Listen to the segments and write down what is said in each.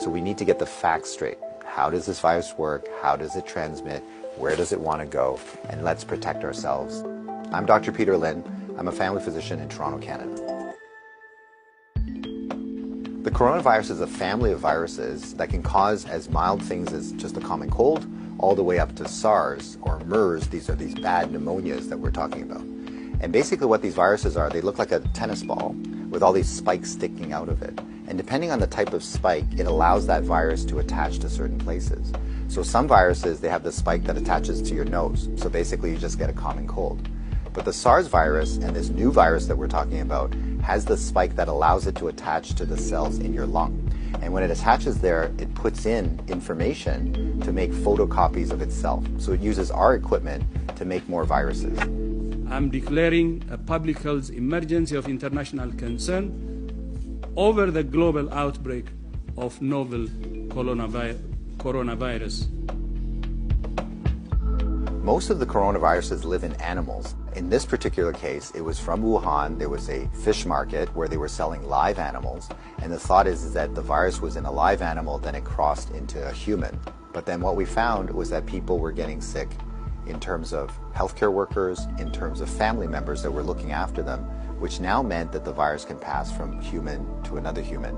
So we need to get the facts straight. How does this virus work? How does it transmit? Where does it want to go? And let's protect ourselves. I'm Dr. Peter Lin. I'm a family physician in Toronto, Canada. The coronavirus is a family of viruses that can cause as mild things as just a common cold, all the way up to SARS or MERS. These are these bad pneumonias that we're talking about. And basically what these viruses are, they look like a tennis ball with all these spikes sticking out of it. And depending on the type of spike, it allows that virus to attach to certain places. So some viruses, they have the spike that attaches to your nose. So basically you just get a common cold. But the SARS virus and this new virus that we're talking about has the spike that allows it to attach to the cells in your lung. And when it attaches there, it puts in information to make photocopies of itself. So it uses our equipment to make more viruses. I'm declaring a public health emergency of international concern over the global outbreak of novel coronavirus. Most of the coronaviruses live in animals. In this particular case, it was from Wuhan. There was a fish market where they were selling live animals. And the thought is that the virus was in a live animal, then it crossed into a human. But then what we found was that people were getting sick in terms of healthcare workers, in terms of family members that were looking after them, which now meant that the virus can pass from human to another human.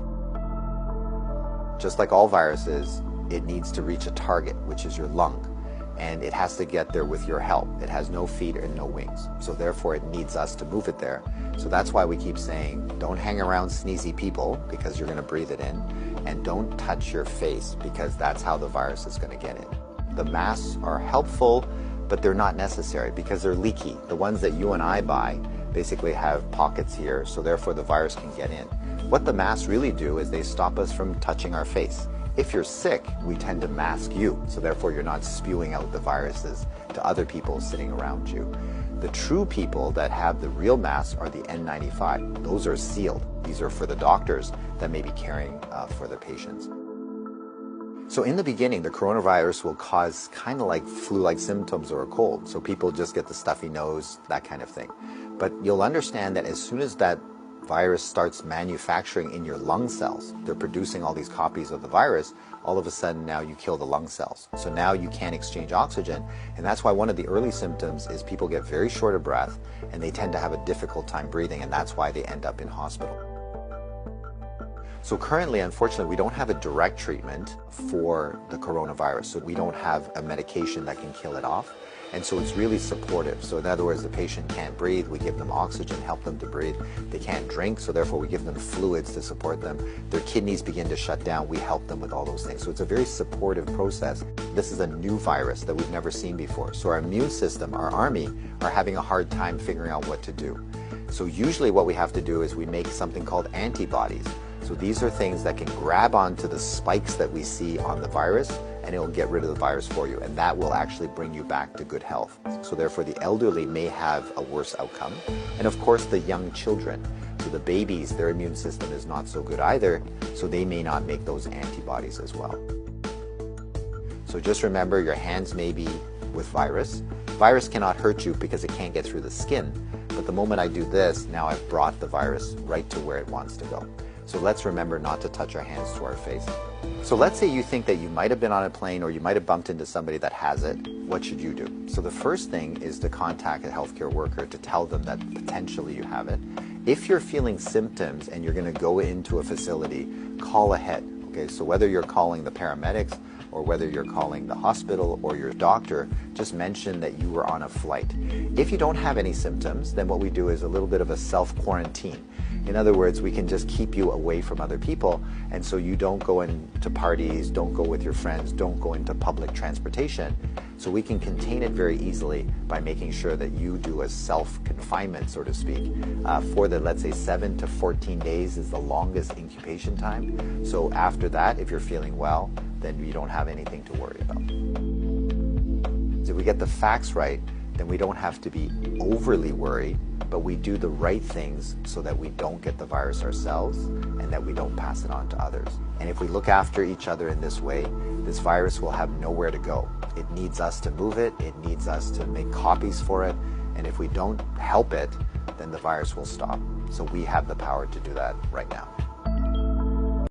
Just like all viruses, it needs to reach a target, which is your lung. And it has to get there with your help. It has no feet and no wings. So therefore it needs us to move it there. So that's why we keep saying, don't hang around sneezy people because you're going to breathe it in. And don't touch your face because that's how the virus is going to get in. The masks are helpful, but they're not necessary because they're leaky. The ones that you and I buy basically have pockets here, so therefore the virus can get in. What the masks really do is they stop us from touching our face. If you're sick, we tend to mask you, so therefore you're not spewing out the viruses to other people sitting around you. The true people that have the real masks are the N95. Those are sealed. These are for the doctors that may be caring for the patients. So in the beginning, the coronavirus will cause kind of like flu-like symptoms or a cold. So people just get the stuffy nose, that kind of thing. But you'll understand that as soon as that virus starts manufacturing in your lung cells, they're producing all these copies of the virus, all of a sudden now you kill the lung cells. So now you can't exchange oxygen. And that's why one of the early symptoms is people get very short of breath and they tend to have a difficult time breathing, and that's why they end up in hospital. So currently, unfortunately, we don't have a direct treatment for the coronavirus. So we don't have a medication that can kill it off. And so it's really supportive. So in other words, the patient can't breathe, we give them oxygen, help them to breathe. They can't drink, so therefore we give them fluids to support them. Their kidneys begin to shut down, we help them with all those things. So it's a very supportive process. This is a new virus that we've never seen before. So our immune system, our army, are having a hard time figuring out what to do. So usually what we have to do is we make something called antibodies. So these are things that can grab onto the spikes that we see on the virus, and it will get rid of the virus for you, and that will actually bring you back to good health. So therefore the elderly may have a worse outcome, and of course the young children. So the babies, their immune system is not so good either, so they may not make those antibodies as well. So just remember, your hands may be with virus. Virus cannot hurt you because it can't get through the skin, but the moment I do this, now I've brought the virus right to where it wants to go. So let's remember not to touch our hands to our face. So let's say you think that you might have been on a plane or you might have bumped into somebody that has it. What should you do? So the first thing is to contact a healthcare worker to tell them that potentially you have it. If you're feeling symptoms and you're going to go into a facility, call ahead. Okay, so whether you're calling the paramedics or whether you're calling the hospital or your doctor, just mention that you were on a flight. If you don't have any symptoms, then what we do is a little bit of a self-quarantine. In other words, we can just keep you away from other people, and so you don't go into parties, don't go with your friends, don't go into public transportation. So we can contain it very easily by making sure that you do a self-confinement, so to speak, for the, let's say, 7 to 14 days is the longest incubation time. So after that, if you're feeling well, then you don't have anything to worry about. So if we get the facts right, then we don't have to be overly worried, but we do the right things so that we don't get the virus ourselves and that we don't pass it on to others. And if we look after each other in this way, this virus will have nowhere to go. It needs us to move it, it needs us to make copies for it, and if we don't help it, then the virus will stop. So we have the power to do that right now.